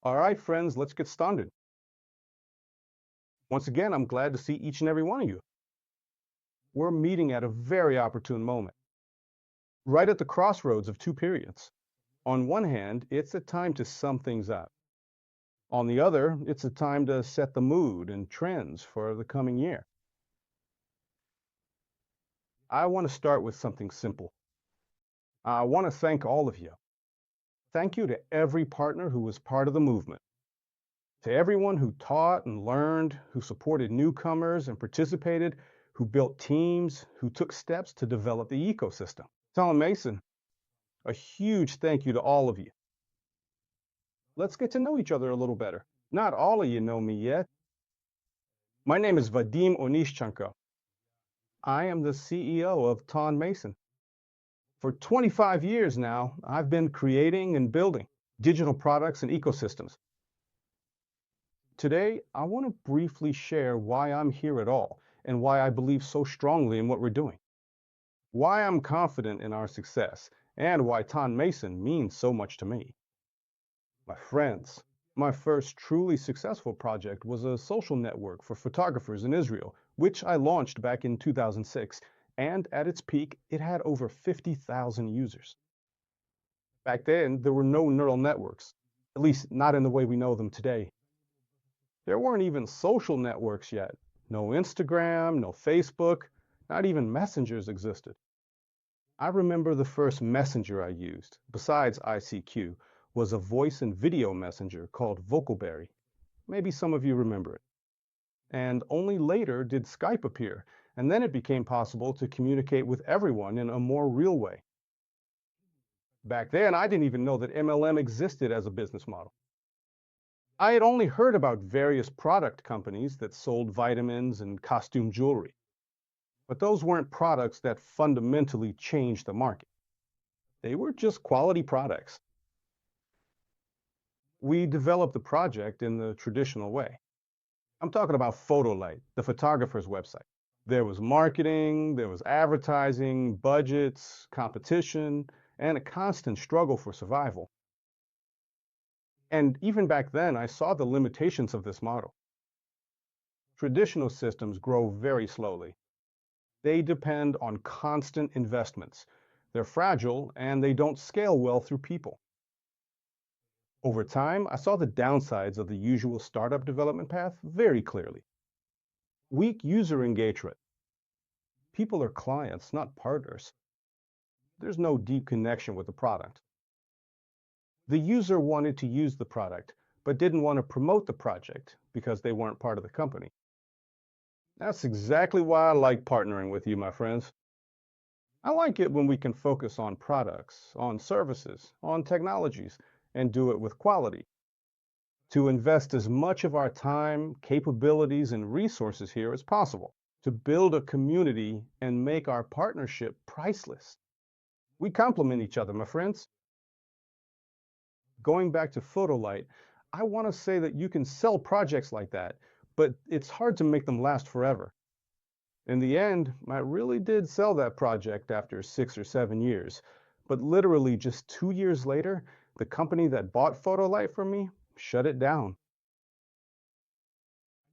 All right, friends, let's get started. Once again, I'm glad to see each and every one of you. We're meeting at a very opportune moment, right at the crossroads of two periods. On one hand, it's a time to sum things up. On the other, it's a time to set the mood and trends for the coming year. I want to start with something simple. I want to thank all of you. Thank you to every partner who was part of the movement, to everyone who taught and learned, who supported newcomers and participated, who built teams, who took steps to develop the ecosystem. Tom Mason, a huge thank you to all of you. Let's get to know each other a little better. Not all of you know me yet. My name is Vadim Onishchenko. I am the CEO of Ton Mason. For 25 years now, I've been creating and building digital products and ecosystems. Today, I want to briefly share why I'm here at all and why I believe so strongly in what we're doing, why I'm confident in our success, and why Ton Mason means so much to me. My friends, my first truly successful project was a social network for photographers in Israel, which I launched back in 2006, and at its peak, it had over 50,000 users. Back then, there were no neural networks, at least not in the way we know them today. There weren't even social networks yet. No Instagram, no Facebook, not even messengers existed. I remember the first messenger I used, besides ICQ, was a voice and video messenger called Vocalberry. Maybe some of you remember it. And only later did Skype appear, and then it became possible to communicate with everyone in a more real way. Back then, I didn't even know that MLM existed as a business model. I had only heard about various product companies that sold vitamins and costume jewelry, but those weren't products that fundamentally changed the market. They were just quality products. We developed the project in the traditional way. I'm talking about Photolite, the photographer's website. There was marketing, there was advertising, budgets, competition, and a constant struggle for survival. And even back then, I saw the limitations of this model. Traditional systems grow very slowly. They depend on constant investments. They're fragile and they don't scale well through people. Over time, I saw the downsides of the usual startup development path very clearly. Weak user engagement. People are clients, not partners. There's no deep connection with the product. The user wanted to use the product, but didn't want to promote the project because they weren't part of the company. That's exactly why I like partnering with you, my friends. I like it when we can focus on products, on services, on technologies, and do it with quality. To invest as much of our time, capabilities, and resources here as possible, to build a community and make our partnership priceless. We complement each other, my friends. Going back to Photolite, I want to say that you can sell projects like that, but it's hard to make them last forever. In the end, I really did sell that project after 6 or 7 years, but literally just 2 years later, the company that bought Photolite from me shut it down.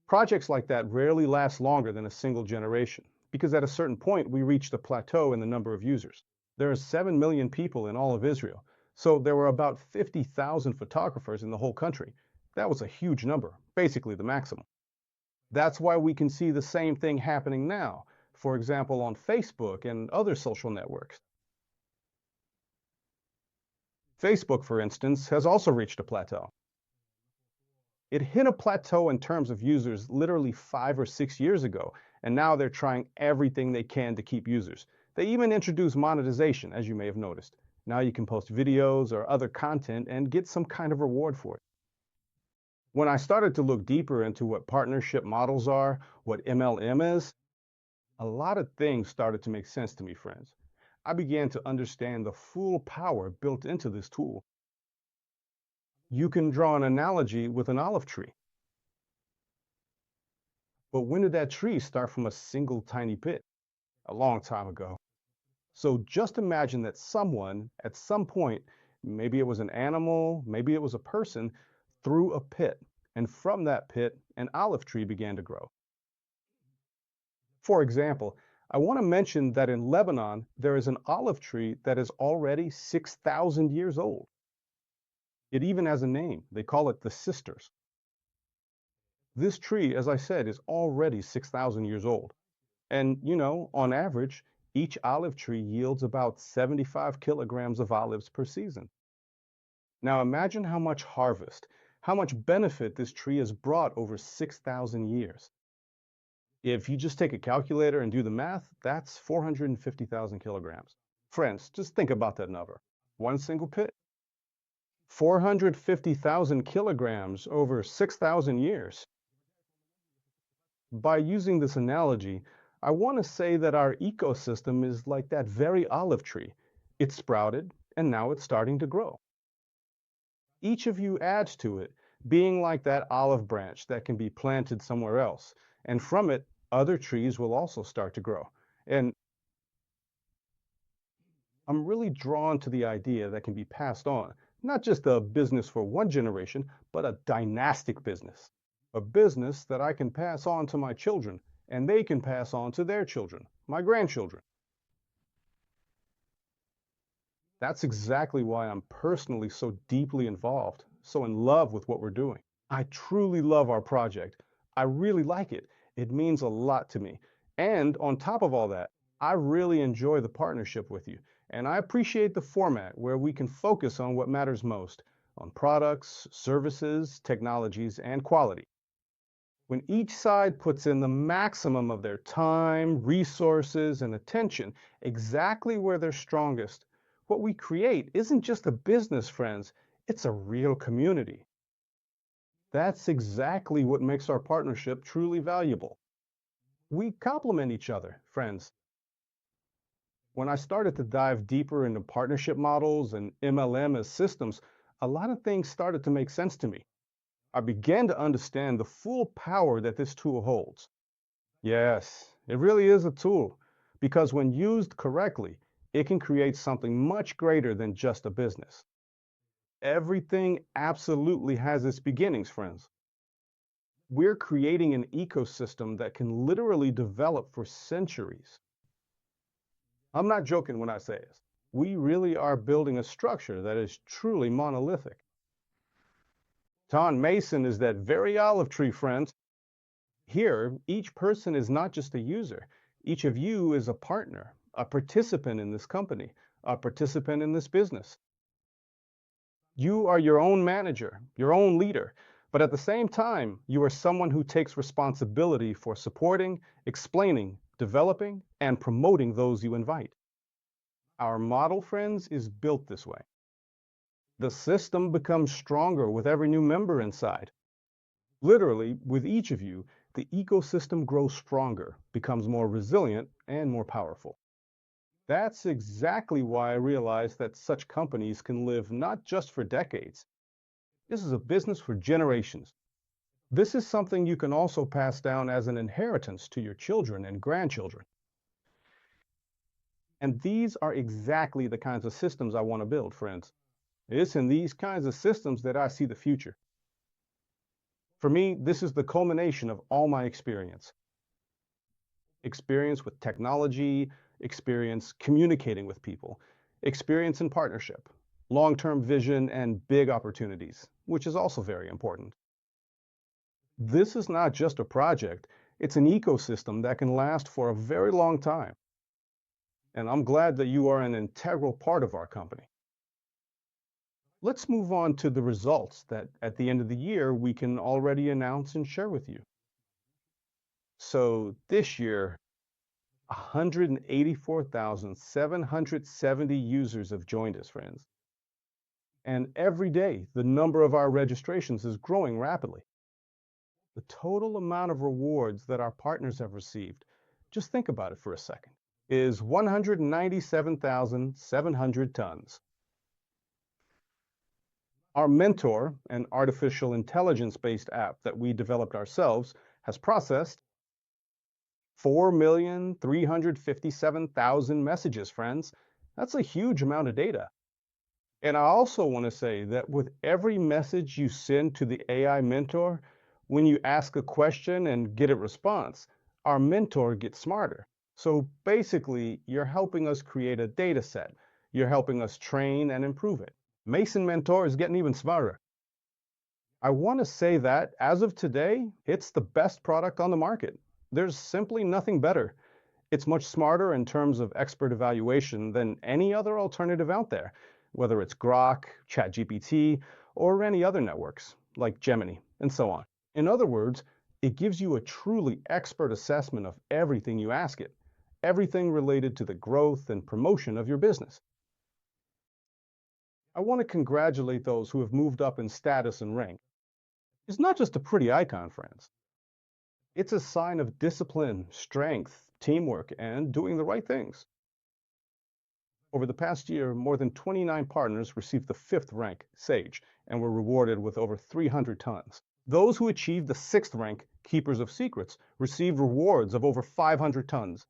Projects like that rarely last longer than a single generation, because at a certain point, we reached a plateau in the number of users. There are 7 million people in all of Israel, so there were about 50,000 photographers in the whole country. That was a huge number, basically the maximum. That's why we can see the same thing happening now, for example, on Facebook and other social networks. Facebook, for instance, has also reached a plateau. It hit a plateau in terms of users literally 5 or 6 years ago, and now they're trying everything they can to keep users. They even introduced monetization, as you may have noticed. Now you can post videos or other content and get some kind of reward for it. When I started to look deeper into what partnership models are, what MLM is, a lot of things started to make sense to me, friends. I began to understand the full power built into this tool. You can draw an analogy with an olive tree. But when did that tree start from a single tiny pit? A long time ago. So just imagine that someone, at some point, maybe it was an animal, maybe it was a person, through a pit, and from that pit, an olive tree began to grow. For example, I want to mention that in Lebanon, there is an olive tree that is already 6,000 years old. It even has a name. They call it the Sisters. This tree, as I said, is already 6,000 years old. And, on average, each olive tree yields about 75 kilograms of olives per season. Now imagine how much harvest, how much benefit this tree has brought over 6,000 years. If you just take a calculator and do the math, that's 450,000 kilograms. Friends, just think about that number. One single pit, 450,000 kilograms over 6,000 years. By using this analogy, I want to say that our ecosystem is like that very olive tree. It sprouted, and now it's starting to grow. Each of you adds to it, being like that olive branch that can be planted somewhere else. And from it, other trees will also start to grow. And I'm really drawn to the idea that can be passed on, not just a business for one generation, but a dynastic business. A business that I can pass on to my children, and they can pass on to their children, my grandchildren. That's exactly why I'm personally so deeply involved, so in love with what we're doing. I truly love our project. I really like it. It means a lot to me. And on top of all that, I really enjoy the partnership with you. And I appreciate the format where we can focus on what matters most, on products, services, technologies, and quality. When each side puts in the maximum of their time, resources, and attention exactly where they're strongest, what we create isn't just a business, friends, it's a real community. That's exactly what makes our partnership truly valuable. We complement each other, friends. When I started to dive deeper into partnership models and MLM as systems, a lot of things started to make sense to me. I began to understand the full power that this tool holds. Yes, it really is a tool because when used correctly, it can create something much greater than just a business. Everything absolutely has its beginnings, friends. We're creating an ecosystem that can literally develop for centuries. I'm not joking when I say this. We really are building a structure that is truly monolithic. Ton Mason is that very olive tree, friends. Here, each person is not just a user. Each of you is a partner, a participant in this company, a participant in this business. You are your own manager, your own leader, but at the same time, you are someone who takes responsibility for supporting, explaining, developing, and promoting those you invite. Our model, friends, is built this way. The system becomes stronger with every new member inside. Literally, with each of you, the ecosystem grows stronger, becomes more resilient, and more powerful. That's exactly why I realized that such companies can live not just for decades. This is a business for generations. This is something you can also pass down as an inheritance to your children and grandchildren. And these are exactly the kinds of systems I want to build, friends. It's in these kinds of systems that I see the future. For me, this is the culmination of all my experience. Experience with technology, experience communicating with people, experience in partnership, long-term vision, and big opportunities, which is also very important. This is not just a project, it's an ecosystem that can last for a very long time. And I'm glad that you are an integral part of our company. Let's move on to the results that at the end of the year we can already announce and share with you. So this year, 184,770 users have joined us, friends. And every day, the number of our registrations is growing rapidly. The total amount of rewards that our partners have received, just think about it for a second, is 197,700 tons. Our Mentor, an artificial intelligence-based app that we developed ourselves, has processed 4,357,000 messages, friends. That's a huge amount of data. And I also want to say that with every message you send to the AI mentor, when you ask a question and get a response, our mentor gets smarter. So basically, you're helping us create a data set. You're helping us train and improve it. Mason Mentor is getting even smarter. I want to say that as of today, it's the best product on the market. There's simply nothing better. It's much smarter in terms of expert evaluation than any other alternative out there, whether it's Grok, ChatGPT, or any other networks like Gemini, and so on. In other words, it gives you a truly expert assessment of everything you ask it, everything related to the growth and promotion of your business. I want to congratulate those who have moved up in status and rank. It's not just a pretty icon, friends. It's a sign of discipline, strength, teamwork, and doing the right things. Over the past year, more than 29 partners received the 5th rank, Sage, and were rewarded with over 300 tons. Those who achieved the 6th rank, Keepers of Secrets, received rewards of over 500 tons.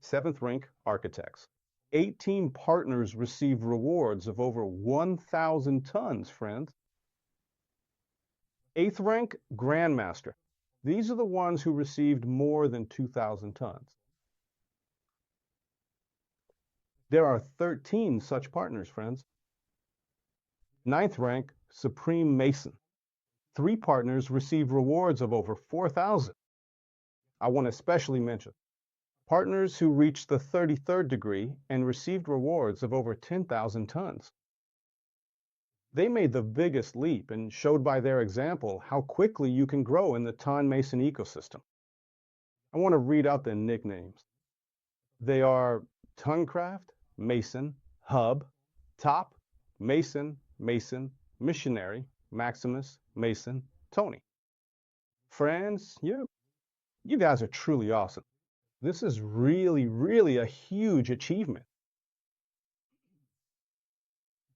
7th rank, Architects. 18 partners received rewards of over 1,000 tons, friends. 8th rank, Grandmaster. These are the ones who received more than 2,000 tons. There are 13 such partners, friends. 9th rank, Supreme Mason. 3 partners received rewards of over 4,000. I want to especially mention partners who reached the 33rd degree and received rewards of over 10,000 tons. They made the biggest leap and showed by their example how quickly you can grow in the Ton Mason ecosystem. I want to read out the nicknames. They are Toncraft, Mason, Hub, Top, Mason, Mason, Missionary, Maximus, Mason, Tony. Friends, you guys are truly awesome. This is really a huge achievement.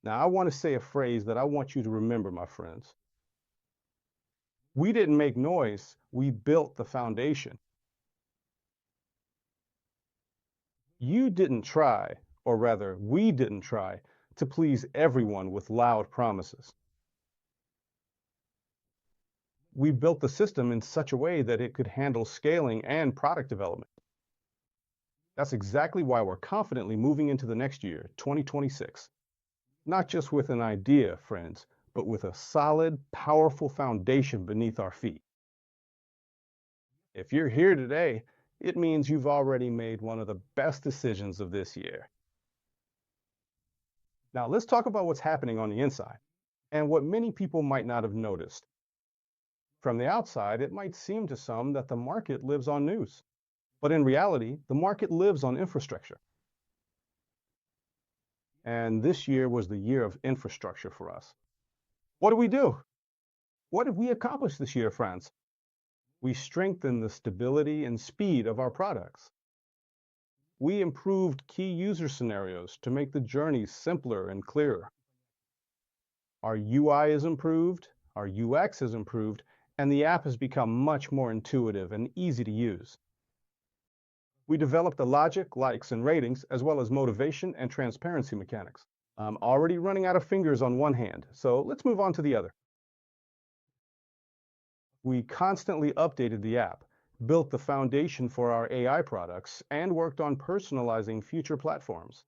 Now, I want to say a phrase that I want you to remember, my friends. We didn't make noise, we built the foundation. You didn't try, or rather, we didn't try, to please everyone with loud promises. We built the system in such a way that it could handle scaling and product development. That's exactly why we're confidently moving into the next year, 2026. Not just with an idea, friends, but with a solid, powerful foundation beneath our feet. If you're here today, it means you've already made one of the best decisions of this year. Now, let's talk about what's happening on the inside and what many people might not have noticed. From the outside, it might seem to some that the market lives on news, but in reality, the market lives on infrastructure. And this year was the year of infrastructure for us. What do we do? What have we accomplished this year, friends? We strengthened the stability and speed of our products. We improved key user scenarios to make the journey simpler and clearer. Our UI is improved, our UX is improved, and the app has become much more intuitive and easy to use. We developed the logic, likes, and ratings, as well as motivation and transparency mechanics. I'm already running out of fingers on one hand, so let's move on to the other. We constantly updated the app, built the foundation for our AI products, and worked on personalizing future platforms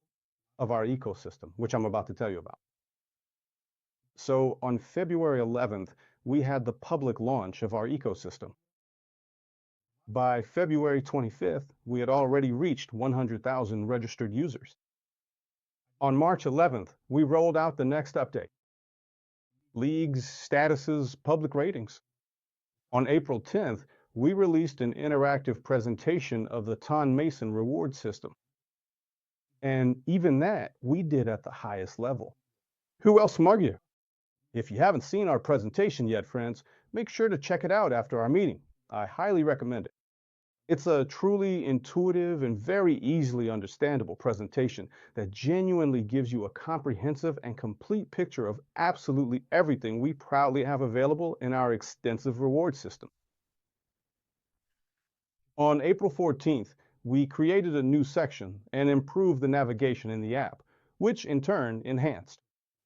of our ecosystem, which I'm about to tell you about. So on February 11th, we had the public launch of our ecosystem. By February 25th, we had already reached 100,000 registered users. On March 11th, we rolled out the next update: leagues, statuses, public ratings. On April 10th, we released an interactive presentation of the Ton Mason reward system. And even that, we did at the highest level. Who else smug you? If you haven't seen our presentation yet, friends, make sure to check it out after our meeting. I highly recommend it. It's a truly intuitive and very easily understandable presentation that genuinely gives you a comprehensive and complete picture of absolutely everything we proudly have available in our extensive reward system. On April 14th, we created a new section and improved the navigation in the app, which in turn enhanced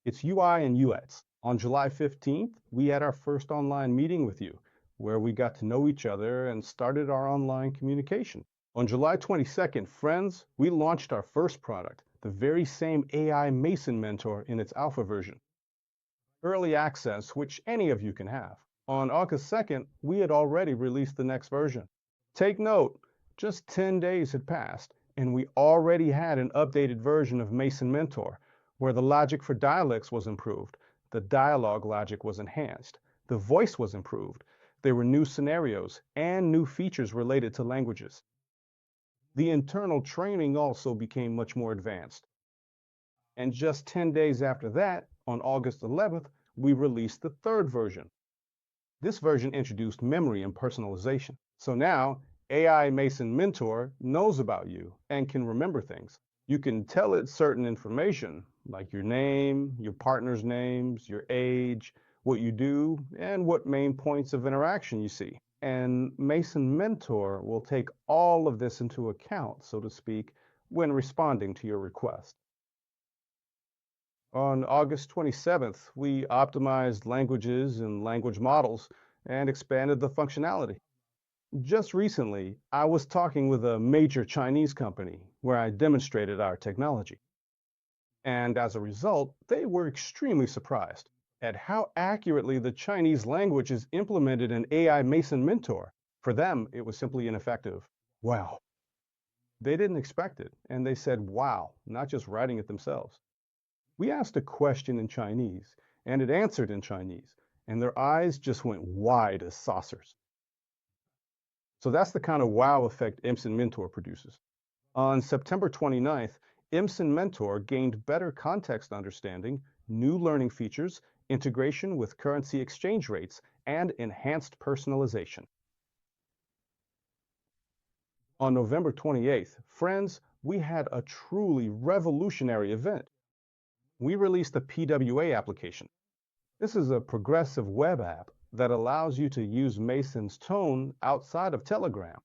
its UI and UX. On July 15th, we had our first online meeting with you, where we got to know each other and started our online communication. On July 22nd, friends, we launched our first product, the very same AI Mason Mentor in its alpha version. Early access, which any of you can have. On August 2nd, we had already released the next version. Take note, just 10 days had passed, and we already had an updated version of Mason Mentor, where the logic for dialects was improved, the dialogue logic was enhanced, the voice was improved, there were new scenarios, and new features related to languages. The internal training also became much more advanced. And just 10 days after that, on August 11th, we released the third version. This version introduced memory and personalization. So now, AI Mason Mentor knows about you and can remember things. You can tell it certain information, like your name, your partner's names, your age, what you do, and what main points of interaction you see. And Mason Mentor will take all of this into account, so to speak, when responding to your request. On August 27th, we optimized languages and language models and expanded the functionality. Just recently, I was talking with a major Chinese company where I demonstrated our technology. And as a result, they were extremely surprised at how accurately the Chinese language is implemented in AI Mason Mentor. For them, it was simply ineffective. Wow. They didn't expect it, and they said, wow, not just writing it themselves. We asked a question in Chinese, and it answered in Chinese, and their eyes just went wide as saucers. So that's the kind of wow effect Mason Mentor produces. On September 29th, Mason Mentor gained better context understanding, new learning features, integration with currency exchange rates, and enhanced personalization. On November 28th, friends, we had a truly revolutionary event. We released the PWA application. This is a progressive web app that allows you to use Mason's tone outside of Telegram.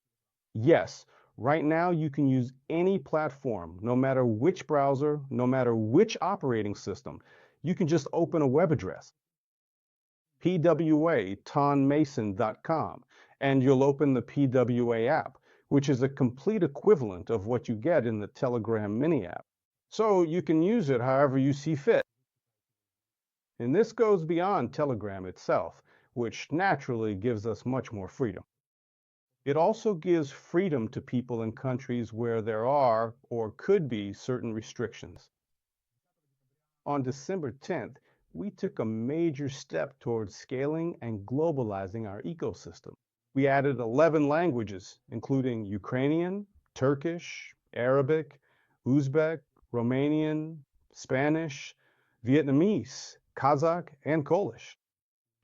Yes, right now you can use any platform, no matter which browser, no matter which operating system. You can just open a web address, pwatonmason.com, and you'll open the PWA app, which is a complete equivalent of what you get in the Telegram mini app. So you can use it however you see fit. And this goes beyond Telegram itself, which naturally gives us much more freedom. It also gives freedom to people in countries where there are or could be certain restrictions. On December 10th, we took a major step towards scaling and globalizing our ecosystem. We added 11 languages, including Ukrainian, Turkish, Arabic, Uzbek, Romanian, Spanish, Vietnamese, Kazakh, and Polish,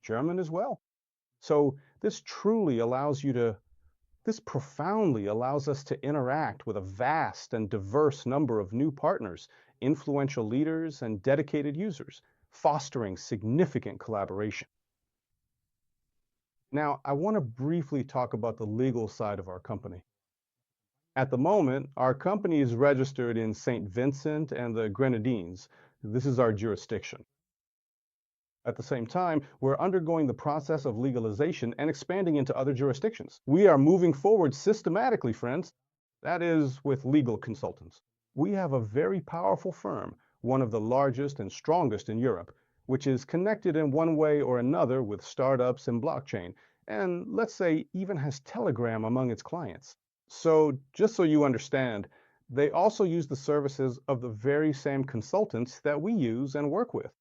German as well. So this profoundly allows us to interact with a vast and diverse number of new partners, influential leaders, and dedicated users, fostering significant collaboration. Now, I want to briefly talk about the legal side of our company. At the moment, our company is registered in St. Vincent and the Grenadines. This is our jurisdiction. At the same time, we're undergoing the process of legalization and expanding into other jurisdictions. We are moving forward systematically, friends. That is, with legal consultants. We have a very powerful firm, one of the largest and strongest in Europe, which is connected in one way or another with startups and blockchain, and let's say even has Telegram among its clients. So just so you understand, they also use the services of the very same consultants that we use and work with.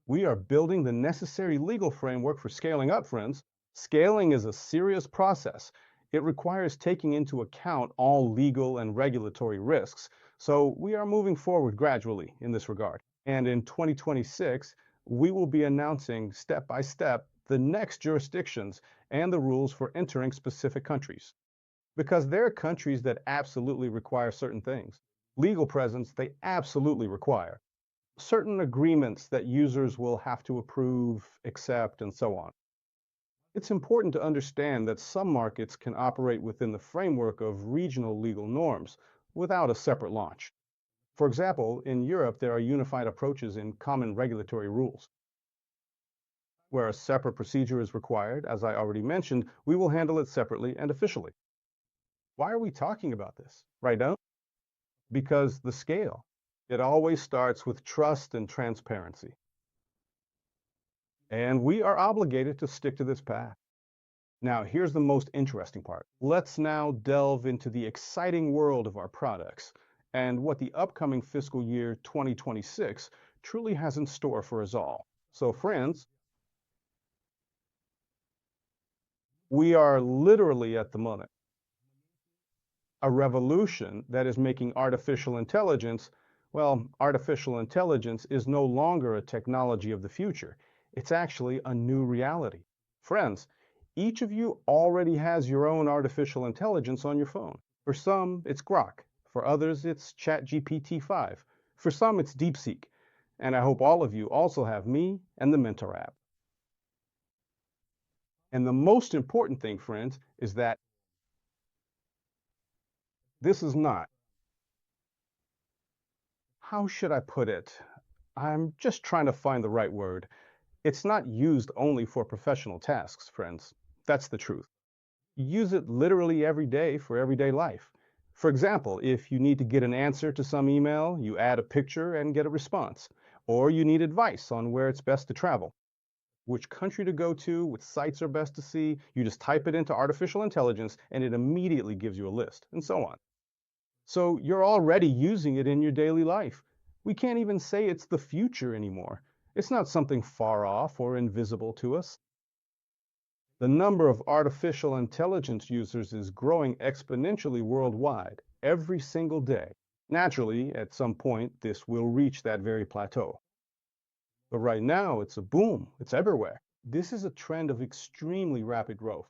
We are building the necessary legal framework for scaling up, friends. Scaling is a serious process. It requires taking into account all legal and regulatory risks, so we are moving forward gradually in this regard. And in 2026, we will be announcing step by step the next jurisdictions and the rules for entering specific countries. Because there are countries that absolutely require certain things. Legal presence, they absolutely require. Certain agreements that users will have to approve, accept, and so on. It's important to understand that some markets can operate within the framework of regional legal norms without a separate launch. For example, in Europe, there are unified approaches in common regulatory rules. Where a separate procedure is required, as I already mentioned, we will handle it separately and officially. Why are we talking about this right now? Because the scale. It always starts with trust and transparency. And we are obligated to stick to this path. Now, here's the most interesting part. Let's now delve into the exciting world of our products and what the upcoming fiscal year 2026 truly has in store for us all. So, friends, we are literally at the moment. A revolution that is making artificial intelligence, well, artificial intelligence is no longer a technology of the future. It's actually a new reality. Friends, each of you already has your own artificial intelligence on your phone. For some, it's Grok. For others, it's ChatGPT 5. For some, it's DeepSeek. And I hope all of you also have me and the Mentor app. And the most important thing, friends, is that this is not, how should I put it? I'm just trying to find the right word. It's not used only for professional tasks, friends. That's the truth. You use it literally every day for everyday life. For example, if you need to get an answer to some email, you add a picture and get a response. Or you need advice on where it's best to travel, which country to go to, which sites are best to see. You just type it into artificial intelligence and it immediately gives you a list, and so on. So you're already using it in your daily life. We can't even say it's the future anymore. It's not something far off or invisible to us. The number of artificial intelligence users is growing exponentially worldwide every single day. Naturally, at some point, this will reach that very plateau. But right now, it's a boom. It's everywhere. This is a trend of extremely rapid growth.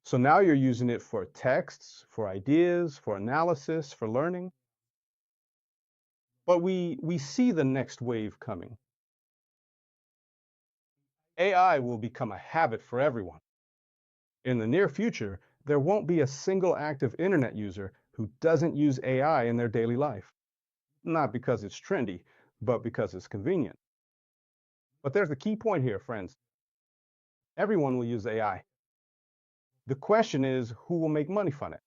So now you're using it for texts, for ideas, for analysis, for learning. But we see the next wave coming. AI will become a habit for everyone. In the near future, there won't be a single active internet user who doesn't use AI in their daily life. Not because it's trendy, but because it's convenient. But there's the key point here, friends. Everyone will use AI. The question is, who will make money from it?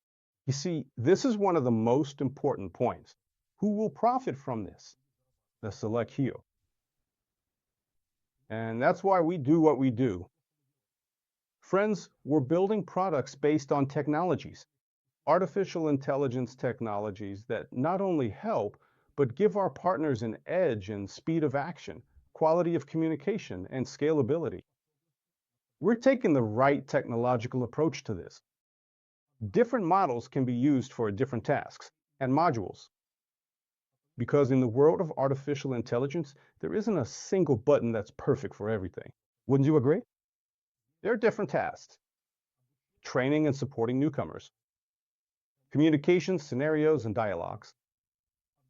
You see, this is one of the most important points. Who will profit from this? The select few. And that's why we do what we do. Friends, we're building products based on technologies, artificial intelligence technologies that not only help, but give our partners an edge in speed of action, quality of communication, and scalability. We're taking the right technological approach to this. Different models can be used for different tasks and modules. Because in the world of artificial intelligence, there isn't a single button that's perfect for everything. Wouldn't you agree? There are different tasks: training and supporting newcomers, communication scenarios and dialogues,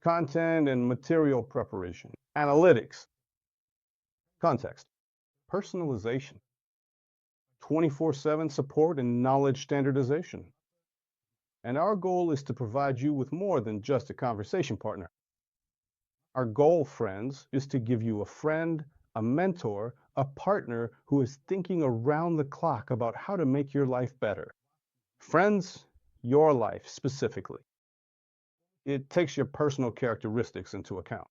content and material preparation, analytics, context, personalization, 24/7 support and knowledge standardization. And our goal is to provide you with more than just a conversation partner. Our goal, friends, is to give you a friend, a mentor, a partner who is thinking around the clock about how to make your life better. Friends, your life specifically. It takes your personal characteristics into account.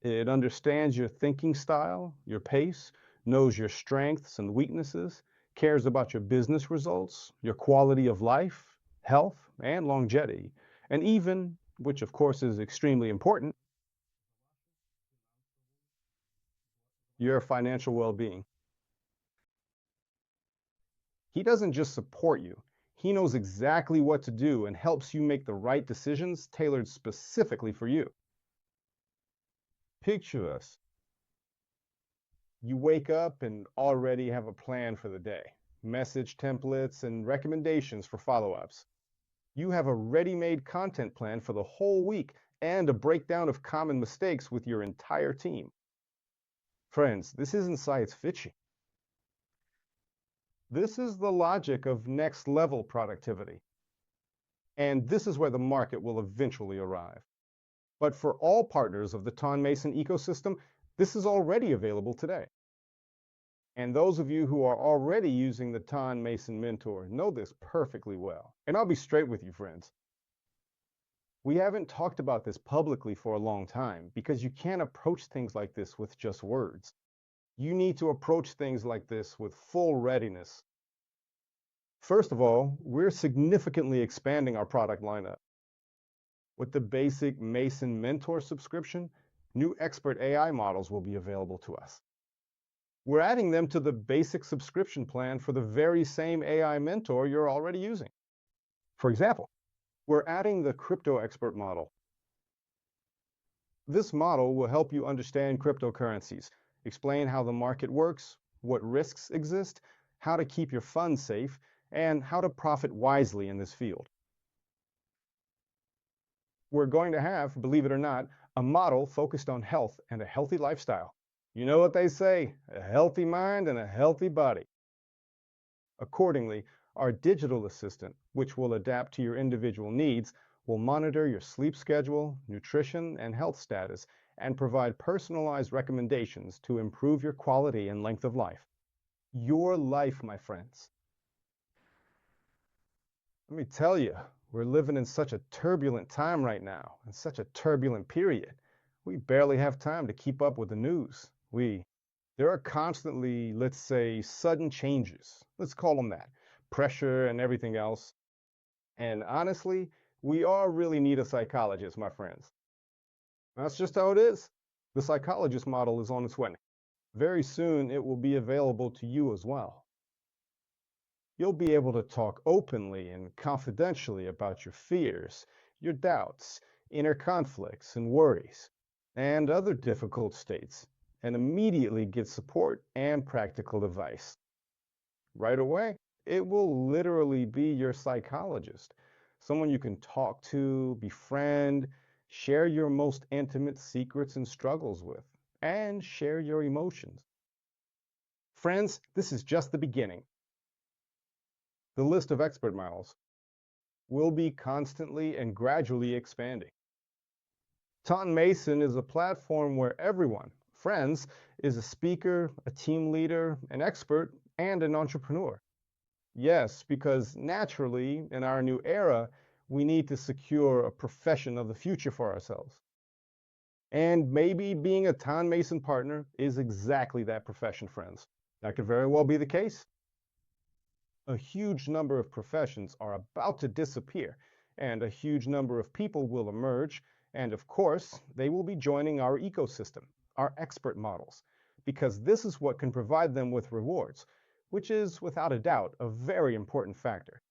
It understands your thinking style, your pace, knows your strengths and weaknesses, cares about your business results, your quality of life, health, and longevity, and even, which of course is extremely important, your financial well-being. He doesn't just support you. He knows exactly what to do and helps you make the right decisions tailored specifically for you. Picture us. You wake up and already have a plan for the day, message templates and recommendations for follow-ups. You have a ready-made content plan for the whole week and a breakdown of common mistakes with your entire team. Friends, this isn't science fiction. This is the logic of next-level productivity. And this is where the market will eventually arrive. But for all partners of the Ton Mason ecosystem, this is already available today. And those of you who are already using the Ton Mason Mentor know this perfectly well. And I'll be straight with you, friends. We haven't talked about this publicly for a long time because you can't approach things like this with just words. You need to approach things like this with full readiness. First of all, we're significantly expanding our product lineup. With the basic Mason Mentor subscription, new expert AI models will be available to us. We're adding them to the basic subscription plan for the very same AI mentor you're already using. For example, we're adding the crypto expert model. This model will help you understand cryptocurrencies, explain how the market works, what risks exist, how to keep your funds safe, and how to profit wisely in this field. We're going to have, believe it or not, a model focused on health and a healthy lifestyle. You know what they say, a healthy mind and a healthy body. Accordingly, our digital assistant, which will adapt to your individual needs, will monitor your sleep schedule, nutrition, and health status, and provide personalized recommendations to improve your quality and length of life. Your life, my friends. Let me tell you, we're living in such a turbulent time right now, in such a turbulent period. We barely have time to keep up with the news. There are constantly, let's say, sudden changes. Let's call them that. Pressure and everything else. And honestly, we all really need a psychologist, my friends. That's just how it is. The psychologist model is on its way. Very soon, it will be available to you as well. You'll be able to talk openly and confidentially about your fears, your doubts, inner conflicts and worries, and other difficult states, and immediately get support and practical advice. Right away, it will literally be your psychologist, someone you can talk to, befriend, share your most intimate secrets and struggles with, and share your emotions. Friends, this is just the beginning. The list of expert models will be constantly and gradually expanding. Taunton Mason is a platform where everyone, friends, is a speaker, a team leader, an expert, and an entrepreneur. Yes, because naturally, in our new era, we need to secure a profession of the future for ourselves. And maybe being a Taunton Mason partner is exactly that profession, friends. That could very well be the case. A huge number of professions are about to disappear, and a huge number of people will emerge, and of course, they will be joining our ecosystem, our expert models, because this is what can provide them with rewards, which is, without a doubt, a very important factor.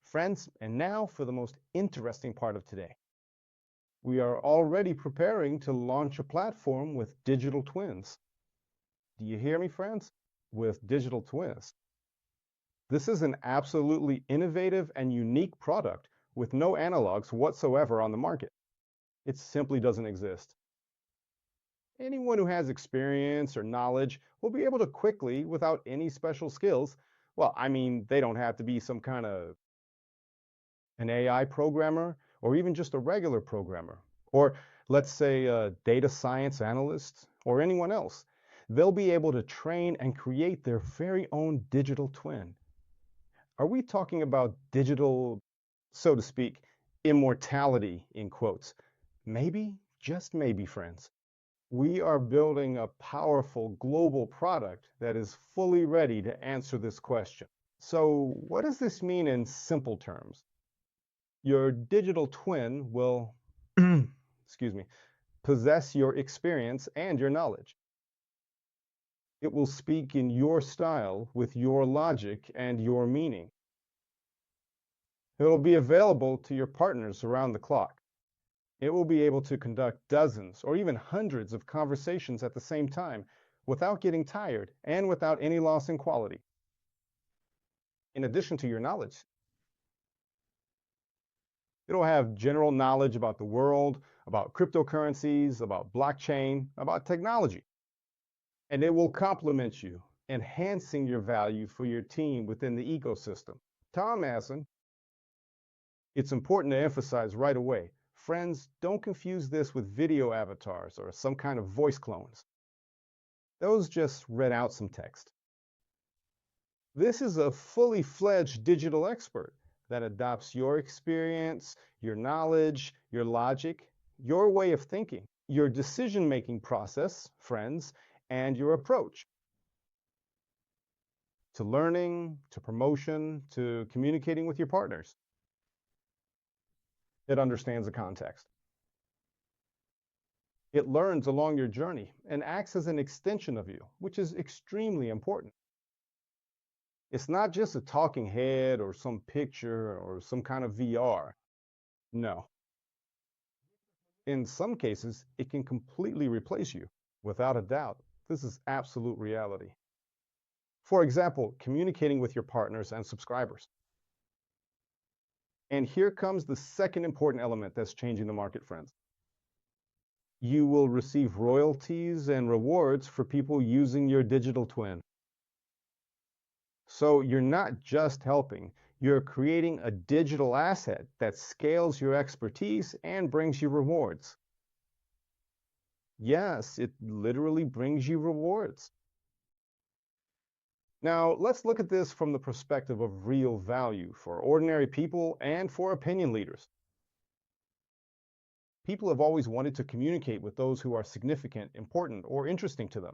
Friends, and now for the most interesting part of today. We are already preparing to launch a platform with digital twins. Do you hear me, friends? With digital twins. This is an absolutely innovative and unique product with no analogs whatsoever on the market. It simply doesn't exist. Anyone who has experience or knowledge will be able to quickly, without any special skills, well, I mean, they don't have to be some kind of an AI programmer or even just a regular programmer, or let's say a data science analyst or anyone else. They'll be able to train and create their very own digital twin. Are we talking about digital, so to speak, immortality in quotes? Maybe, just maybe, friends. We are building a powerful global product that is fully ready to answer this question. So what does this mean in simple terms? Your digital twin will, excuse me, possess your experience and your knowledge. It will speak in your style with your logic and your meaning. It will be available to your partners around the clock. It will be able to conduct dozens or even hundreds of conversations at the same time without getting tired and without any loss in quality. In addition to your knowledge, it'll have general knowledge about the world, about cryptocurrencies, about blockchain, about technology. And it will complement you, enhancing your value for your team within the ecosystem. Tom Masson, it's important to emphasize right away, Friends, don't confuse this with video avatars or some kind of voice clones. Those just read out some text. This is a fully fledged digital expert that adopts your experience, your knowledge, your logic, your way of thinking, your decision-making process, friends, and your approach to learning, to promotion, to communicating with your partners. It understands the context. It learns along your journey and acts as an extension of you, which is extremely important. It's not just a talking head or some picture or some kind of VR. No. In some cases, it can completely replace you. Without a doubt, this is absolute reality. For example, communicating with your partners and subscribers. And here comes the second important element that's changing the market, friends. You will receive royalties and rewards for people using your digital twin. So you're not just helping, you're creating a digital asset that scales your expertise and brings you rewards. Yes, it literally brings you rewards. Now, let's look at this from the perspective of real value for ordinary people and for opinion leaders. People have always wanted to communicate with those who are significant, important, or interesting to them.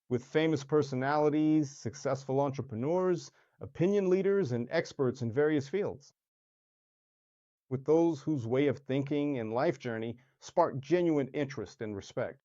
With famous personalities, successful entrepreneurs, opinion leaders, and experts in various fields. With those whose way of thinking and life journey spark genuine interest and respect.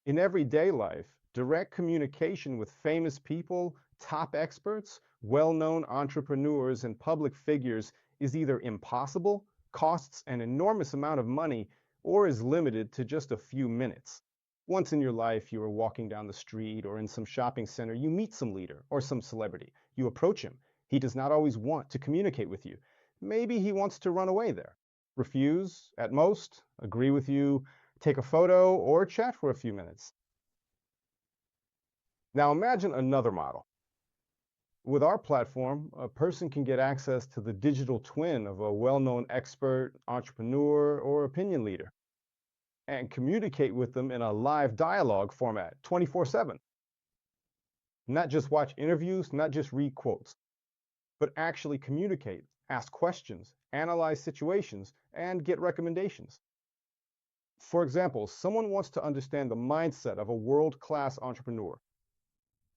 In everyday life, direct communication with famous people, top experts, well-known entrepreneurs, and public figures is either impossible, costs an enormous amount of money, or is limited to just a few minutes. Once in your life, you are walking down the street or in some shopping center, you meet some leader or some celebrity. You approach him. He does not always want to communicate with you. Maybe he wants to run away there. Refuse, at most, agree with you, take a photo, or chat for a few minutes. Now imagine another model. With our platform, a person can get access to the digital twin of a well-known expert, entrepreneur, or opinion leader, and communicate with them in a live dialogue format 24/7. Not just watch interviews, not just read quotes, but actually communicate, ask questions, analyze situations, and get recommendations. For example, someone wants to understand the mindset of a world-class entrepreneur,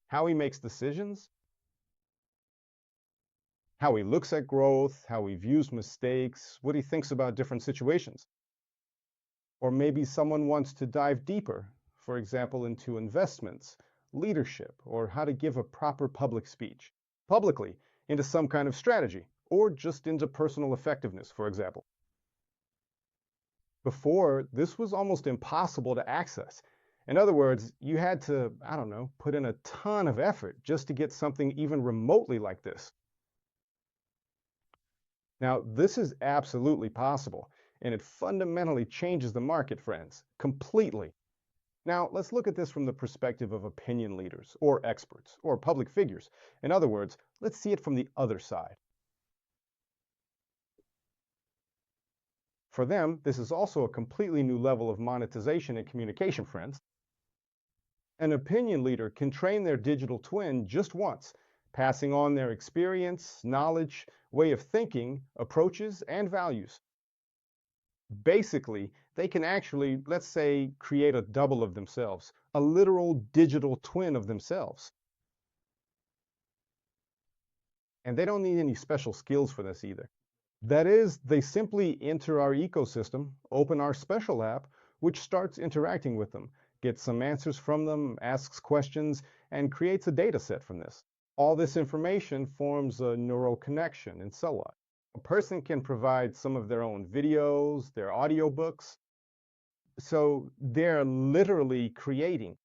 how he makes decisions, how he looks at growth, how he views mistakes, what he thinks about different situations. Or maybe someone wants to dive deeper, for example, into investments, leadership, or how to give a proper public speech, publicly, into some kind of strategy, or just into personal effectiveness, for example. Before, this was almost impossible to access. In other words, you had to, I don't know, put in a ton of effort just to get something even remotely like this. Now, this is absolutely possible, and it fundamentally changes the market, friends, completely. Now, let's look at this from the perspective of opinion leaders, or experts, or public figures. In other words, let's see it from the other side. For them, this is also a completely new level of monetization and communication, friends. An opinion leader can train their digital twin just once, passing on their experience, knowledge, way of thinking, approaches, and values. Basically, they can actually, let's say, create a double of themselves, a literal digital twin of themselves. And they don't need any special skills for this either. That is, they simply enter our ecosystem, open our special app, which starts interacting with them, gets some answers from them, asks questions, and creates a data set from this. All this information forms a neural connection and so on. A person can provide some of their own videos, their audiobooks. So they're literally creating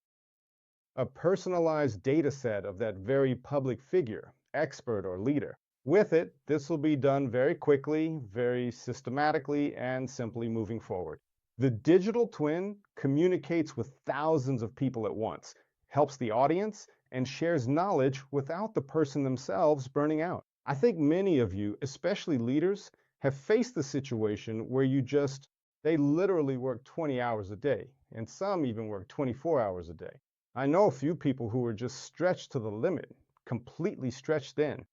a personalized data set of that very public figure, expert or leader. With it, this will be done very quickly, very systematically, and simply moving forward. The digital twin communicates with thousands of people at once, helps the audience, and shares knowledge without the person themselves burning out. I think many of you, especially leaders, have faced the situation where they literally work 20 hours a day, and some even work 24 hours a day. I know a few people who are just stretched to the limit, completely stretched thin.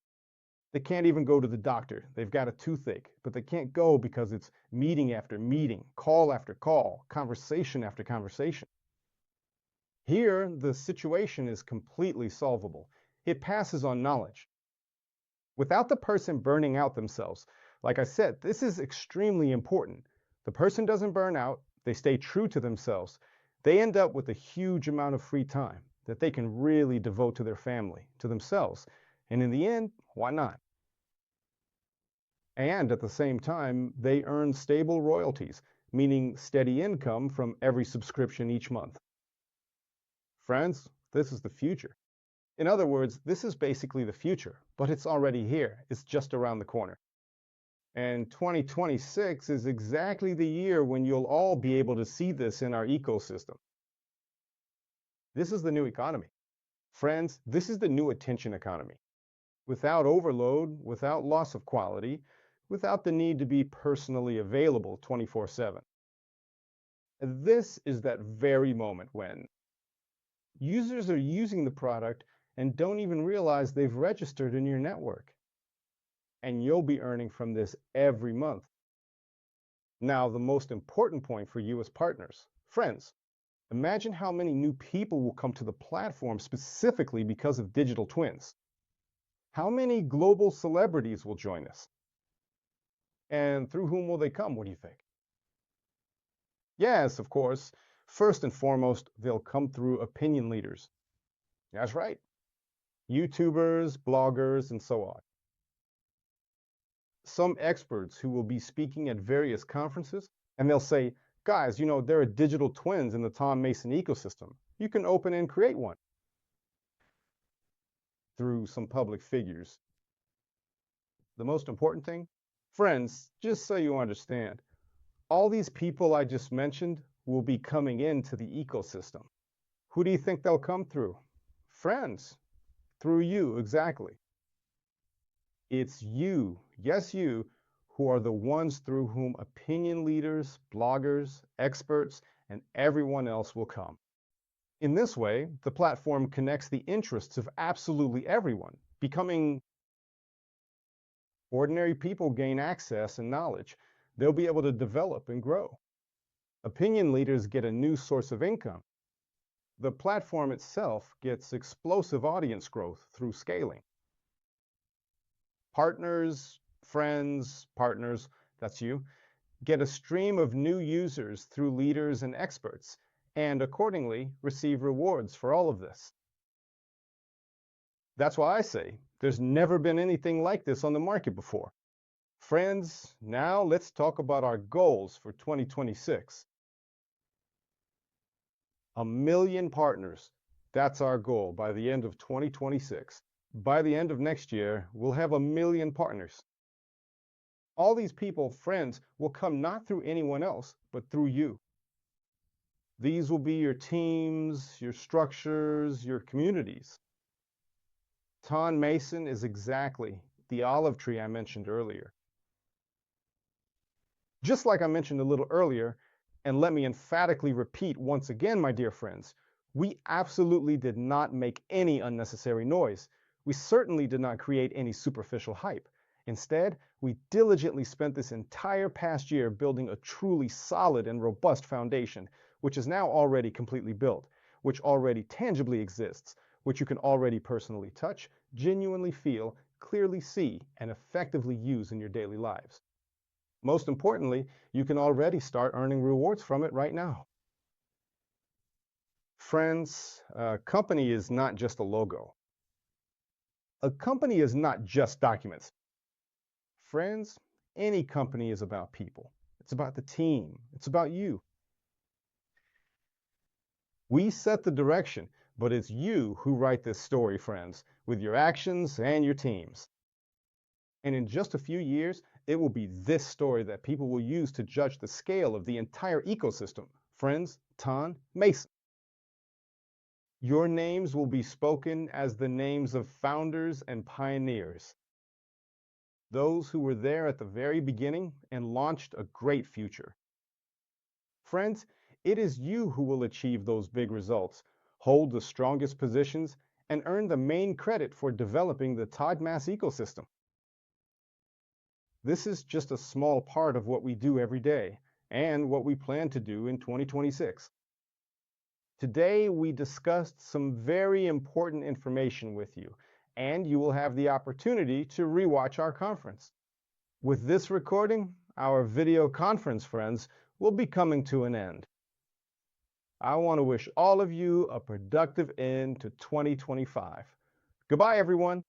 They can't even go to the doctor. They've got a toothache, but they can't go because it's meeting after meeting, call after call, conversation after conversation. Here, the situation is completely solvable. It passes on knowledge. Without the person burning out themselves, like I said, this is extremely important. The person doesn't burn out, they stay true to themselves. They end up with a huge amount of free time that they can really devote to their family, to themselves. And in the end, why not? And at the same time, they earn stable royalties, meaning steady income from every subscription each month. Friends, this is the future. In other words, this is basically the future, but it's already here. It's just around the corner. And 2026 is exactly the year when you'll all be able to see this in our ecosystem. This is the new economy. Friends, this is the new attention economy. Without overload, without loss of quality, without the need to be personally available 24/7. This is that very moment when users are using the product and don't even realize they've registered in your network. And you'll be earning from this every month. Now, the most important point for you as partners, friends, imagine how many new people will come to the platform specifically because of digital twins. How many global celebrities will join us? And through whom will they come? What do you think? Yes, of course. First and foremost, they'll come through opinion leaders. That's right. YouTubers, bloggers, and so on. Some experts who will be speaking at various conferences, and they'll say, guys, there are digital twins in the Tom Mason ecosystem. You can open and create one through some public figures. The most important thing, friends, just so you understand, all these people I just mentioned will be coming into the ecosystem. Who do you think they'll come through? Friends, through you, exactly. It's you, yes, you, who are the ones through whom opinion leaders, bloggers, experts, and everyone else will come. In this way, the platform connects the interests of absolutely everyone, becoming ordinary people gain access and knowledge. They'll be able to develop and grow. Opinion leaders get a new source of income. The platform itself gets explosive audience growth through scaling. Partners, friends, partners, that's you, get a stream of new users through leaders and experts, and accordingly receive rewards for all of this. That's why I say there's never been anything like this on the market before. Friends, now let's talk about our goals for 2026. 1 million partners. That's our goal by the end of 2026. By the end of next year, we'll have 1 million partners. All these people, friends, will come not through anyone else, but through you. These will be your teams, your structures, your communities. Tom Mason is exactly the olive tree I mentioned earlier. Just like I mentioned a little earlier, and let me emphatically repeat once again, my dear friends, we absolutely did not make any unnecessary noise. We certainly did not create any superficial hype. Instead, we diligently spent this entire past year building a truly solid and robust foundation, which is now already completely built, which already tangibly exists, which you can already personally touch, genuinely feel, clearly see, and effectively use in your daily lives. Most importantly, you can already start earning rewards from it right now. Friends, a company is not just a logo. A company is not just documents. Friends, any company is about people. It's about the team. It's about you. We set the direction, but it's you who write this story, friends, with your actions and your teams. And in just a few years, it will be this story that people will use to judge the scale of the entire ecosystem. Friends, Tom Mason. Your names will be spoken as the names of founders and pioneers. those who were there at the very beginning and launched a great future. Friends, it is you who will achieve those big results, hold the strongest positions, and earn the main credit for developing the TODMAS ecosystem. This is just a small part of what we do every day and what we plan to do in 2026. Today, we discussed some very important information with you, and you will have the opportunity to rewatch our conference. With this recording, our video conference friends will be coming to an end. I want to wish all of you a productive end to 2025. Goodbye, everyone.